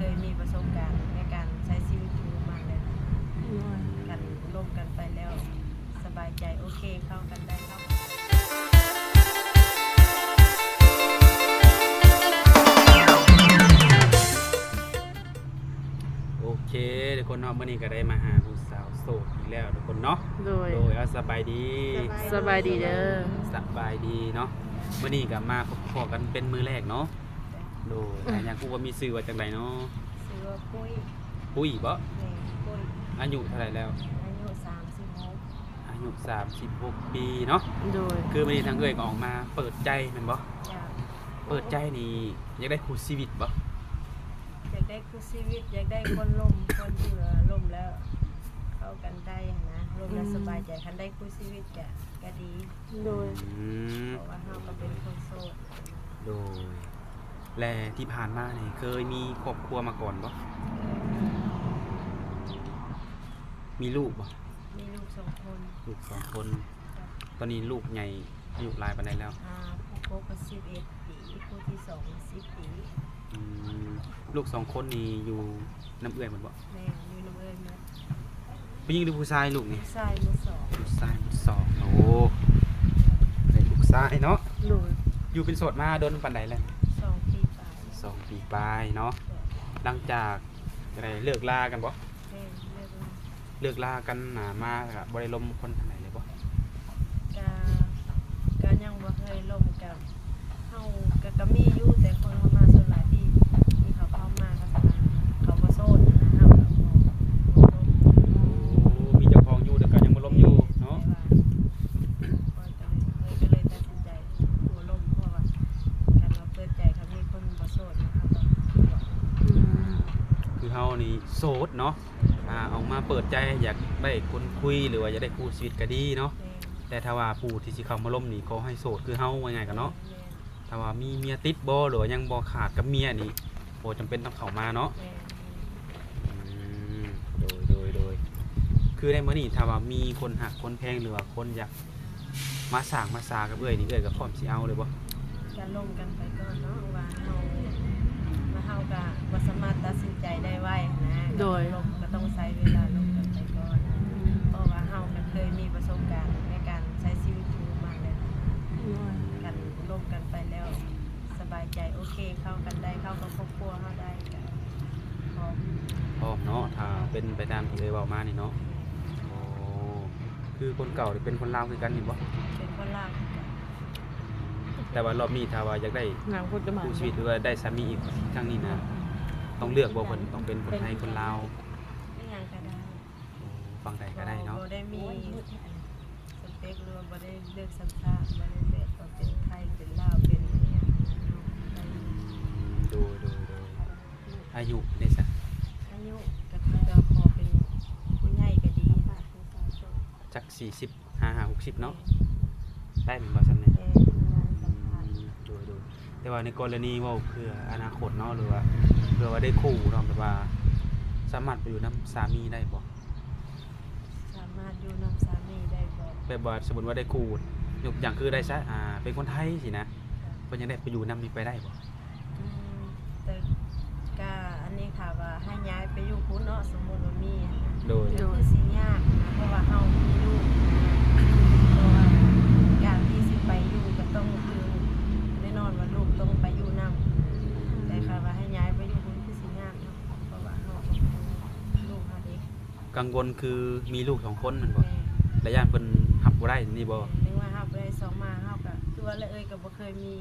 เคยมีประสบการณ์ในการใช้ชีวิตอยู่มาแล้วกันร่วมกันไปแล้วสบายใจโอเคเข้ากันได้เข้ากันโอเคทุกคนเนาะมื้อนี้ก็ได้มาหาผู้สาวโสดอีกแล้วทุกคนเนาะโดยเอาสบายดี สบายดีเด้อ สบายดีเนาะมื้อนี้ก็มาพบกันเป็นมื้อแรกเนาะโดยอย่างกูว่ามีชื่อว่าจังไดเนาะ ชื่อว่าปุ้ย ปุ้ยบ่ แม่ปุ้ย อายุเท่าไหร่แล้ว อายุ36อายุ36ปีเนาะ โดย คือมื้อนี้ทางเอ้ยก็ออกมาเปิดใจแม่นบ่ จ้ะ เปิดใจนี่อยากได้คู่ชีวิตบ่ อยากได้คู่ชีวิตอยากได้คนล่มคนที่ว่าล่มแล้วเข้ากันได้นะร่วมแล้วสบายใจคันได้คู่ชีวิตก็ดี โดย อืม เพราะว่าเฮาก็เป็นคนโสด โดยและที่ผ่านมานี่เคยมีครอบครัวมาก่อนบ่มีลูกบ่ มีลูก2 คน ลูก2 คน จ้ะ ตอนนี้ลูกใหญ่อายุหลายปานใดแล้ว ผู้โกก็11 ปีผู้ที่2 10 ปี อืมลูก2 คนนี่อยู่น้ำเอื้อยหมดบ่ แม่อยู่น้ำเอิญมา ผู้หญิงหรือผู้ชายลูกนี่ ชายมือสอง ผู้ชายหมดสองโอ้ได้ลูกชายเนาะ โดย อยู่เป็นโสดมาโดนปานใดแล้ว 2 ปีไป 2 ปีปลายเนาะหลังจากได้เลิกลากันบ่ แม่เลิกแล้ว เลิกลากันมาก็บ่ได้ลมคนทางไหนเลยบ่ ก็ยังบ่เคยล่มกับเฮาก็มีอยู่แต่คนเข้ามาส่วนหลายที่เขาเข้ามาก็สบายเขาบ่โสดนะเฮาก็บ่ล่ม มีเจ้าของอยู่แต่ก็ยังบ่ลมอยู่เนาะ ก็เลยตัดสินใจหัวล่มเพราะว่าการเราเปิดใจเขามีคนบ่โสดนะครับ คือเฮานี่โสดเนาะออกมาเปิดใจอยากได้คนคุยหรือว่าอยากได้คู่ชีวิตก็ดีเนาะแต่ถ้าว่าผู้ที่สิเข้ามาล้มนี่ขอให้โสดคือเฮาว่าไงกันเนาะถ้าว่ามีเมียติดบ่หรือว่ายังบ่ขาดกับเมียนี่บ่จำเป็นต้องเข้ามาเนาะอืมโดยคือในมื้อนี้ถ้าว่ามีคนหักคนแพงหรือว่าคนอยากมาสร้างมาสากับเอ้ยนี่เอ้ยก็พร้อมสิเอาเลยบ่ การล่มกันไปก่อนเนาะว่าเฮาก็บ่สามารถตัดสินใจได้ไวนะล่มก็ต้องใช้เวลาล่มกันไปก่อนเพราะว่าเฮาก็เคยมีประสบการณ์ในการใช้ชีวิตอยู่มาแล้วกันล่มกันไปแล้วสบายใจโอเคเข้ากันได้เข้ากับครอบครัวเฮาได้ก็พร้อม พร้อมเนาะถ้าเป็นไปตามที่เอ้ยเว้ามานี่เนาะโอ้คือคนเก่านี่เป็นคนลาวคือกันนี่บ่ เป็นคนลาว แต่ว่ารอบนี้ถ้าว่าอยากได้ นางคนจะมา คู่ชีวิตหรือว่าได้สามีอีกครั้งนี้นะต้องเลือกบ่เพิ่นต้องเป็นคนไทยคนลาว ไม่ยังก็ได้ ฟังใดก็ได้เนาะ บ่ได้มีสเปคหรือว่าบ่ได้เลือกสัญชาติบ่ได้เลือกว่าเป็นไทยเป็นลาวเป็นอะไรอย่างเงี้ย ดูอายุได้ซะ อายุก็คือเราขอเป็นผู้ใหญ่ก็ดีค่ะ จัก40 55 60เนาะได้แม่นบ่ซั่นแน่ แต่งานสัมพันธ์ ดูแต่ว่าในกรณีเว้าเพื่ออนาคตเนาะหรือว่าเพื่อว่าได้คู่เนาะแบบว่าสามารถไปอยู่นำสามีได้บ่ สามารถอยู่นำสามีได้บ่ แบบว่าสมมุติว่าได้คู่ยกอย่างคือได้ซะเป็นคนไทยสินะเพิ่นยังได้ไปอยู่นำนี่ไปได้บ่ แต่ก็อันนี้ค่ะว่าให้ย้ายไปอยู่พุ้นเนาะสมมุติว่ามี โดย ก็คือสิยากนะเพราะว่าเฮามีลูกเพราะว่าการที่สิไปอยู่ก็ต้องคือแน่นอนว่าลูกต้องไปอยู่นำแต่ค่ะว่าให้ย้ายไปอยู่พุ้นคือสิยากเนาะเพราะว่าเฮาก็เป็นลูกเฮาเด็ก กังวลคือมีลูก2 คนแม่นบ่ แม่ และย่านเพิ่นรับบ่ได้นี่บ่ นึกว่าเฮาไปได้สองมาเฮาก็คือว่าเลยก็บ่เคยมี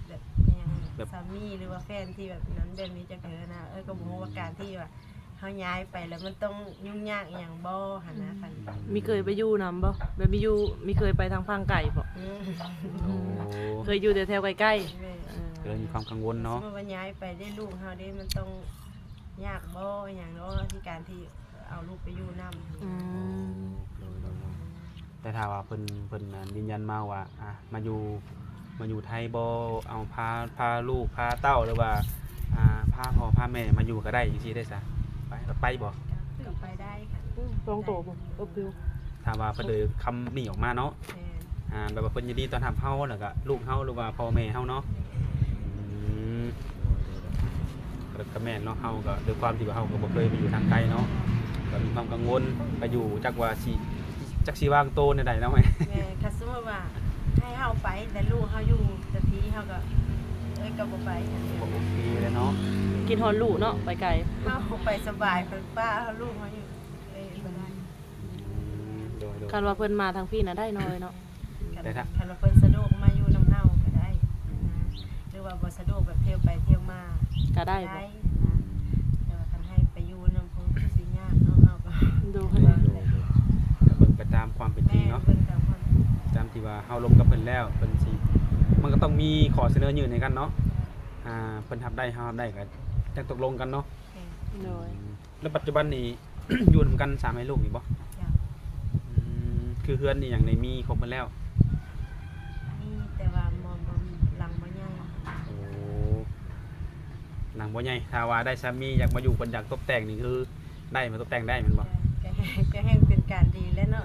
แบบอิหยังสามีหรือว่าแฟนที่แบบนั้นแบบนี้จักเทื่อนะก็บ่ฮู้ว่าการที่ว่าเฮาย้ายไปแล้วมันต้องยุ่งยากอีหยังบ่หั่นนะคัน มีเคยไปอยู่นำบ่แบบมีเคยไปทางพังไก่บ่ อืม โอ้ เคยอยู่แต่แถวใกล้ แม่ ๆ ก็เลยมีความกังวลเนาะ สมมุติว่าย้ายไปได้ลูกเฮาได้มันต้องยากบ่อหย่างเนาะที่การที่เอาลูกไปอยู่นำ อืม แต่ถ้าว่าเพิ่นยืนยันมาว่ามาอยู่ไทยบ่เอาพาลูกพาเต้าหรือว่าพาพ่อพาแม่มาอยู่ก็ได้จังซี่ได้ซะไปบ่ ก็ไปได้ค่ะ ลองโตบ่ปิว ถ้าว่าเพิ่นเลยคำนี้ออกมาเนาะ แม่ แบบว่าเพิ่นยินดีต้อนรับเฮาแล้วก็ลูกเฮาหรือว่าพ่อแม่เฮาเนาะอืมก็ค ก็แม่นเนาะเฮาก็ด้วยความที่ว่าเฮาก็บ่เคยไปอยู่ทางไกลเนาะก็มีความกังวลไปอยู่จักว่าสิจักสิวางโตในใดเนาะแม่ แม่คันสมมุติว่าให้เฮาไปแต่ลูกเฮาอยู่แต่ทีเฮาก็ก็บ่ไป บ่โอเคเลยเนาะ กินฮอนลูกเนาะไปไกล เฮาไปสบายเพิ่นป้าเฮาลูกเฮาอยู่บ่ได้ โดย คันว่าเพิ่นมาทางพี่น่ะได้น้อยเนาะ คันว่าเพิ่นสะดวกมาอยู่นำเฮาก็ได้นะหรือว่าบ่สะดวกแบบเที่ยวไปเที่ยวมา ก็ได้บ่ นะแต่ว่าคันให้ไปอยู่นำเพิ่นคือสิยากเนาะเฮาก็ ดู ก็เบิ่งไปตามความเป็นจริงเนาะ เพิ่นตามความ ตามที่ว่าเฮาลมกับเพิ่นแล้วเพิ่นสิมันก็ต้องมีข้อเสนอยื่นให้กันเนาะเพิ่นรับได้เฮารับได้ก็จังตกลงกันเนาะ โดย แล้วปัจจุบันนี้ อยู่นำกัน3ให้ลูกนี่บ่ อยาก คือเฮือนนี่หยังได้มีครบหมดแล้ว นี่แต่ว่าบ่หลังบ่ใหญ่ โอ้หลังบ่ใหญ่ถ้าว่าได้สามีอยากมาอยู่เพิ่นอยากตกแต่งนี่คือได้มาตกแต่งได้แม่นบ่ ก็แห่งเป็นการดีแล้วเนาะ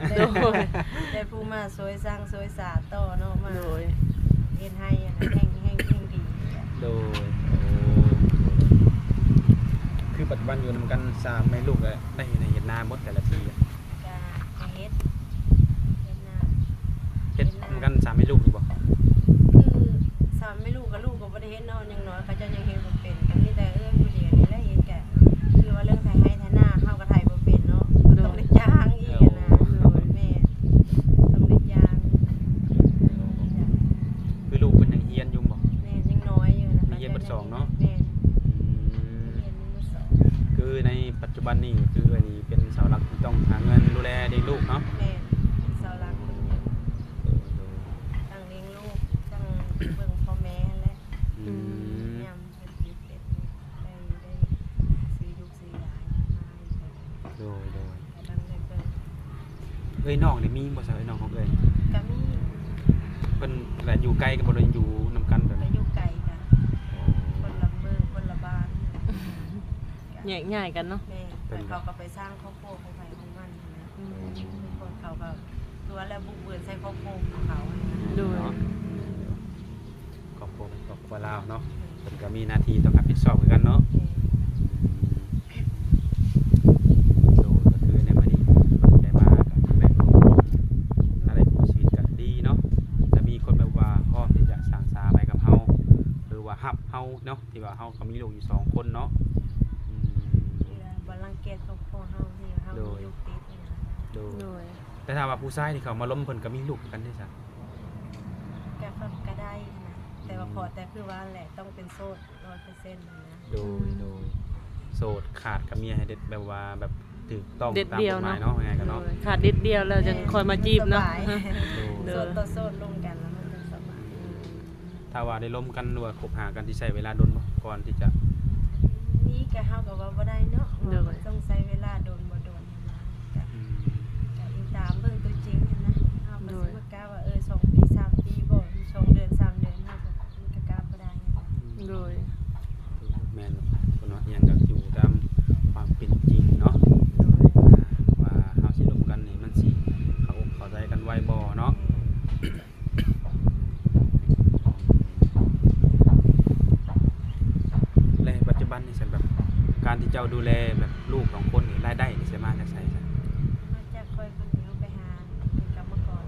ได้ผู้มาสวยสร้างสวยสาต่อเนาะมา โดย เฮ็ดให้แห่งดี โดยคือปัจจุบันอยู่นำกัน3แม่ลูกก็ได้ในเฮ็ดนาหมดแต่ละปีอะ ก็เฮ็ดนา เฮ็ดนำกัน3แม่ลูกนี่บ่ คือสามไม่ลูกกับลูกก็บ่ได้เฮ็ดเนาะยังน้อยเขาเจ้ายังเฮ็ดบ่เป็นก็มีแต่ผู้เดียวนี่แหละเฮ็ดก็คือว่าเรื่องไถให้ไถนาเฮาก็ไถบ่เป็นเนาะต้องได้จ้างอีกนะแม่ต้องได้จ้าง คือลูกเพิ่นยังเฮียนอยู่บ่ แม่ยังน้อยอยู่นะ มีเฮ็ดเบิดสองเนาะ แม่เรียนเบิดสอง คือในปัจจุบันนี่คืออันนี้เป็นเสาหลักที่ต้องหาเงินดูแลเด็กลูกเนาะ แม่เป็นเสาหลักคนหนึ่งตั้งเลี้ยงลูกตั้งเบิ่งพ่อแม่และ อืม ยำเป็นชีวิตเป็นได้ซื้อยุกซื้อยายมาให้ โดย แต่ตั้งได้เบิ่ง เอ้ยน้องนี่มีบ่ซะเอ้ยน้องของเอ้ย ก็มี เพิ่นแหละอยู่ไกลกันบ่ได้อยู่นำกันแบบ ไป นี้ อยู่ไกลกันคนละเมืองคนละบ้าน แยกง่ายกันเนาะ แม่แต่เขาก็ไปสร้างครอบครัวของใครของมันนะคนเขาก็ตัวแล้วบุกเบิกใช้ครอบครัวของเขา โดย เนาะครอบครัวลาวเนาะเพิ่นก็มีหน้าที่ต้องรับผิดชอบคือกันเนาะโดยก็คือในมื้อนี้เพิ่นได้มาก็ได้อะไรคู่ชีวิตก็ดีเนาะจะมีคนแบบว่าพร้อมที่จะสร้างสาไปกับเฮาหรือว่าฮับเฮาเนาะที่ว่าเฮาก็มีลูกอยู่2คนเนาะ บรังเกียจครอบครัวเฮาที่เฮามีลูกติด โด โดย แต่ถ้าว่าผู้ชายที่เขามาล้มเพิ่นก็มีลูกกันได้ซะ ก็ได้นะแต่ว่าขอแต่คือว่าแหละต้องเป็นโสด 100% นะ โดยโสดขาดกับเมียให้เด็ดแบบว่าแบบถูกต้อง เด็ด ตาม เดี ก ยว ฎหมา เนาะ ยเนาะยังไงกันเนาะ โดยขาดเด็ดเดียวแล้วจะคอยมาจีบเนาะ โด โส ย ดต่อโสดลงกันแล้วมันจะสบาย ถ้าว่าได้ล้มกันหรือว่าคบหากันที่ใช้เวลาดนบ่ก่อนที่จะ นี่ก็เฮาก็ว่าบ่ได้เนาะต้องใช้เวลาโดนบ่โดนนะก็อีตามเบิ่งตัวจริงนะเฮาบ่สิมากล้าว่า2 ปี 3 ปีบ่2 เดือน 3 เดือนเฮาก็กล้าบ่ได้ โดย แม่นคนเนาะยังก็อยู่ตามความเป็นจริงเนาะว่าเฮาสิล้มกันนี่มันสิเข้าใจกันไว้บ่เนาะและปัจจุบันนี่ฉันแบบการที่เจ้าดูแลแบบลูก2คนนี่รายได้นี่สิมาจากไสซะ มาจากคอยคนเดียวไปหาเป็นกรรมกร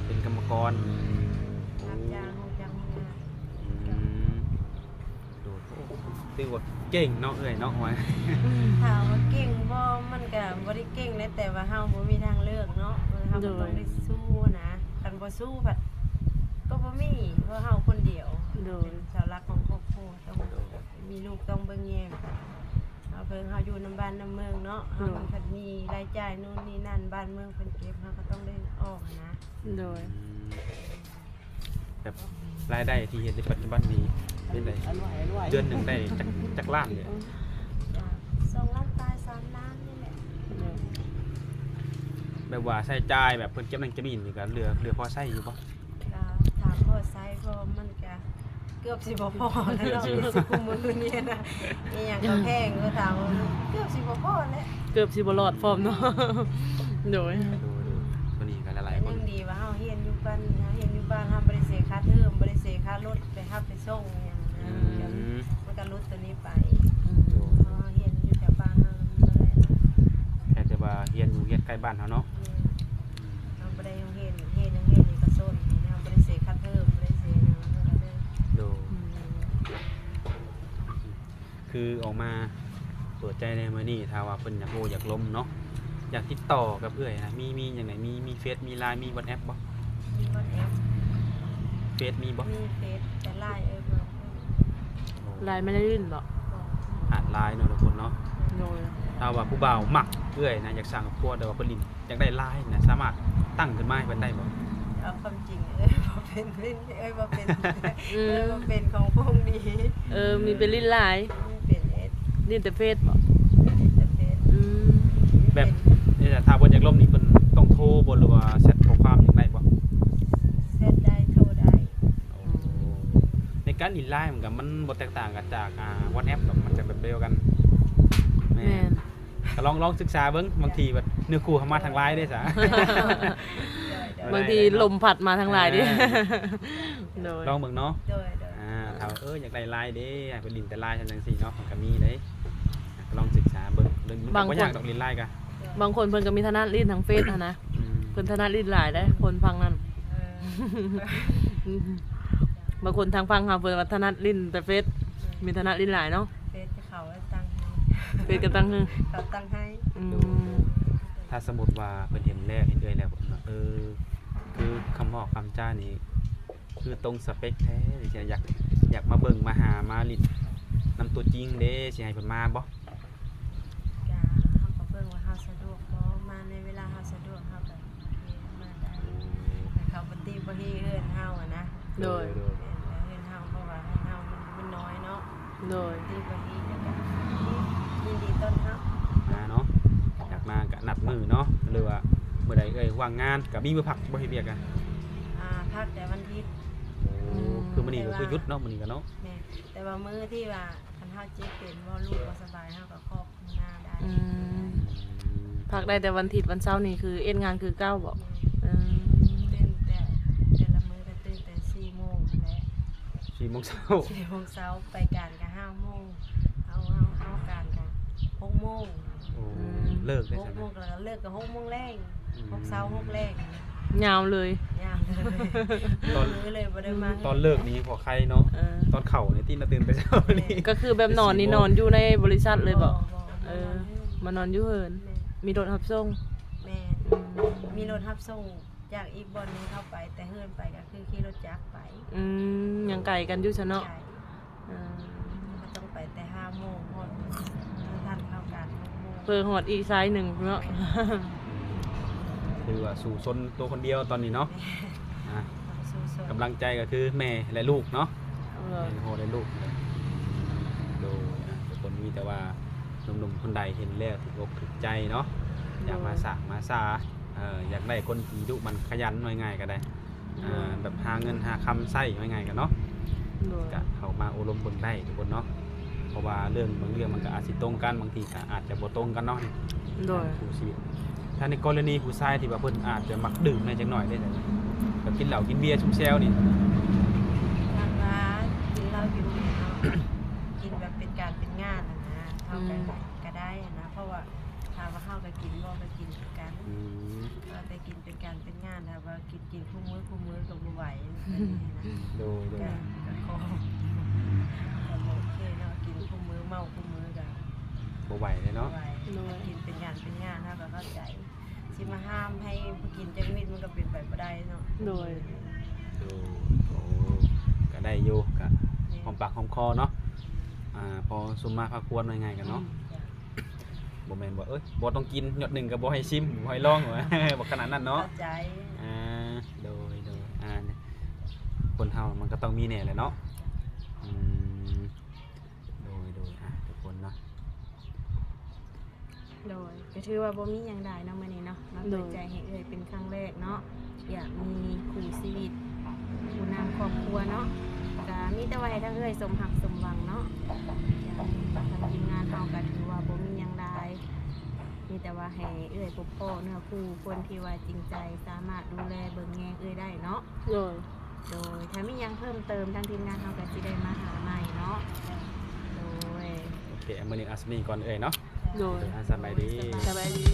เป็นกรรมกร รับจ้างโฮจ้างมีงาน ดูตือว่าเก่งเนาะเอ้ยเนาะไว้ ถามว่าเก่งบ่มันก็บ่ได้เก่งนะแต่ว่าเฮาบ่มีทางเลือกเนาะเฮาก็ต้องได้สู้นะคันบ่สู้ผัดก็บ่มีเพราะเฮาคนเดียว โดย เป็นเสาหลักของครอบครัวต้องมีลูกต้องเบิ่งแยงเอาเพิ่นเฮาอยู่นำบ้านนำเมืองเนาะเฮามันก็มีรายจ่ายนู่นนี่นั่นบ้านเมืองเพิ่นเก็บเฮาก็ต้องได้ออกนะ โดย แบบรายได้ที่เห็นในปัจจุบันนี้เป็นไรเดือนหนึ่งได้จักล้านเลย 2 ล้านปลาย3 ล้านนี่แหละ แบบว่าใช้จ่ายแบบเพิ่นเก็บนั่นเก็บนี่นี่ก็เหลือพอใช้อยู่บ่ ก็ถามพ่อไซส์พ่อมันก็เกือบสิบ่พอแล้วเนาะสิคุมมือนี่นะอีหยังก็แพงก็ถามว่าเกือบสิบ่พอแล้ว เกือบสิบ่รอดพร้อมเนาะ โดย ดูตัวนี้ก็หลาย แต่ ๆค ยั น งดีว่าเฮาเฮียนอยู่บ้านเฮียนอยู่บ้านเฮาบ่ได้เสียค่าเทอมบ่ได้เสียค่ารถไปรับไปส่งหยังนะมันก็ลดตัวนี้ไป บ้านเฮาเนาะ เราบ่ได้เฮ็ดนี่ก็โซนนี่เราบ่ได้เสียค่าเทอมบ่ได้เสียหยังเท่านั้นเด้อ โดคือออกมาเปิดใจในมื้อนี้ถ้าว่าเพิ่นอยากโออยากล้มเนาะอยากติดต่อกับเอื้อยนะมีจังไดมีเฟซมี LINE มี WhatsApp บ่ มี WhatsApp เฟซมีบ่ มีเฟซแต่ LINE บ่ ลายไม่ได้ลิ้นบ่ อ่าน LINE เนาะทุกคนเนาะ โดย ถ้าว่าผู้บ่าวมักเอื้อยนะอยากสร้างครอบครัวแต่ว่าเพิ่นลิ้นอยากได้ LINE นะสามารถตั้งขึ้นมาให้เพิ่นได้บ่ เอาความจริงบ่เป็นลิ้นบ่เป็นของพวกนี้ มีเป็นลิ้นลาย มีเป็นเอส ลิ้นแต่เฟซบ่ แต่เฟซ แบบนี่แหละถ้าเพิ่นอยากล้มนี่เพิ่นต้องโทรบ่หรือว่าแชทข้อความจังไดบ่ เฟซได้โทรได้ ในการลิ้น LINE มันก็มันบ่แตกต่างกันจากWhatsApp ดอกมันจะแบบเดียวกันแม่ แม่น ก็ลองศึกษาเบิ่งบางทีแบบเนื้อคู่เข้ามาทาง LINE ได้ซะ บางทีลมพัดมาทางลายดิโดย ลองเบิ่งเนาะ โดย ถ้าอยากได้ LINE เด้ให้ไปลิ้นแต่ LINE จังซี่เนาะมันก็มีเด้ก็ลองศึกษาเบิ่งมันก็บ่ยากดอกลิ้น LINE ก็ บางคนเพิ่นก็มีถนัดลิ้นทางเฟซนะเพิ่นถนัดลิ้นหลายได้คนฟังนั่นบางคนทางฟังค่ะเพิ่นว่าถนัดลิ้นแต่เฟซมีถนัดลิ้นหลายเนาะ เฟซเขาตั้งให้ เฟซก็ตั้งให้ เขาตั้งให้ ถ้าสมมุติว่าเพิ่นเห็นแล้วเห็นเอ้ยแล้วเพิ่นว่าคือคำบอกคำจ้านี่คือตรงสเปคแท้สิอยากมาเบิ่งมาหามาลิ้นนำตัวจริงเด้สิให้เพิ่นมาบ่ กะเฮาก็เบิ่งว่าเฮาสะดวกบ่มาในเวลาเฮาสะดวกเฮาก็มาได้แต่เขาบ่ตีบ่ฮีเฮือนเฮาอ่ะนะ โดย เฮือนเฮาเพราะว่าเฮือนเฮามันน้อยเนาะ โดย ตีบ่ฮีจังยินดีต้อนรับ มาเนาะอยากมาก็นัดมื้อเนาะหรือว่ามื้อใดว่างงานก็มีมื้อพักบ่เฮ็ดเวียกกัน พักแต่วันอาทิตย์ คือมื้อนี้ก็คือหยุดเนาะมื้อนี้ก็เนาะ แม่แต่ว่ามื้อที่ว่าคันเฮาเจ็บเป็นบ่ลูกบ่สบายเฮาก็ครอบหน้าได้ พักได้แต่วันอาทิตย์วันเสาร์นี่คือเอ็นงานคือเก้าบ่ ตื่นแต่ละมื้อก็ตื่นแต่4 โมงแหละ 4 โมงเช้า 4 โมงเช้าไปการก็5 โมงเอาการก็6 โมง โอ้เลิกได้ 6 ซั่น โม นะ งแล้วก็เลิกก็6 โมงแรง6เช้า6แรง ยาวเลย ยามเลยมื้อเลยบ่ได้มา ตอนเลิกนี้พอใครเนาะตอนเข้านี่ที่น่าตื่นแต่เช้านี่ ก็คือแบบนอนนี่นอนอยู่ในบริษัทเลยบ่มานอนอยู่เฮินมีรถรับส่ง แม่มีรถรับส่งจากอีกบ่อนนึงเข้าไปแต่เฮินไปก็คือขี่รถจักรไป ยังไกลกันอยู่ซะเนาะ ก็ต้องไปแต่5 โมงฮอดทันเข้ากัน6 โมง เพิ่นฮอดอีกไซด์หนึงเนาะ คือว่าสู่ซนตัวคนเดียวตอนนี้เนาะ สู้ๆ กำลังใจก็คือแม่และลูกเนาะโหและลูกโดยทุกคนมีแต่ว่าหนุ่มๆคนใดเห็นแล้วถูกอกถูกใจเนาะอยากมาสร้างมาซาอยากได้คนที่ดุมันขยันง่ายๆก็ได้แบบหาเงินหาคำใช้ง่ายๆกันเนาะก็เข้ามาอบรมเบิ่งได้ทุกคนเนาะเพราะว่าเรื่องบางเรื่องมันก็อาจสิตรงกันบางทีก็อาจจะบ่ตรงกันเนาะ โดย ผู้ชีวิตถ้าในกรณีผู้ชายที่ว่าเพิ่นอาจจะมักดื่มในจักหน่อยได้เลยแบบกินเหล้ากินเบียร์ชุ่มแซวนี่ ทางร้านกินเหล้ากินเบียร์เนาะกินแบบเป็นการเป็นงานนะเท่ากันก็ได้นะเพราะว่าถ้าว่าเฮาก็กินบ่ก็กินคือกันเราไปกินเป็นการเป็นงานถ้าว่ากินคู่มื้อก็บ่ไหวนะ โดย ก็ขอโอเคเนาะกินคู่มื้อเมาคู่มื้อก็ บ่ไหวเลยเนาะ ไหวกินเป็นงานเฮาก็เข้าใจสิมาห้ามให้กินจังนิดมันก็เป็นไปบ่ได้เนาะ โดย โอ้ก็ได้อยู่ก็หอมปากหอมคอเนาะพอสมมาพาควรว่าไงกันเนาะบ่แม่นบ่บ่ต้องกินหยดหนึ่งก็บ่ให้ชิมบ่ให้ลองว่า บ่ขนาดนั้นเนาะ เข้าใจ โดยคนเฮามันก็ต้องมีแน่แหละเนาะโดยทุกคนเนาะ โดยก็ถือว่าบ่มีหยังได้เนาะมื้อนี้เนาะมาเปิดใจให้เอ่ยเป็นครั้งแรกเนาะอยากมีคู่ชีวิตผู้นำครอบครัวเนาะก็มีแต่ว่าให้ทั้งเอ่ยสมหักสมหวังเนาะทางทีมงานเฮาก็ถือว่าบ่มีหยังได้มีแต่ว่าให้เอ่ยพบพ่อเนื้อคู่คนที่ว่าจริงใจสามารถดูแลเบิ่งแยงเอ่ยได้เนาะ โดย โดยถ้ามีหยังเพิ่มเติมทางทีมงานเฮาก็สิได้มาหาใหม่เนาะโดย โอเคมื้อนี้อัสมีก่อนเนาะ โดย สบายดี สบายดี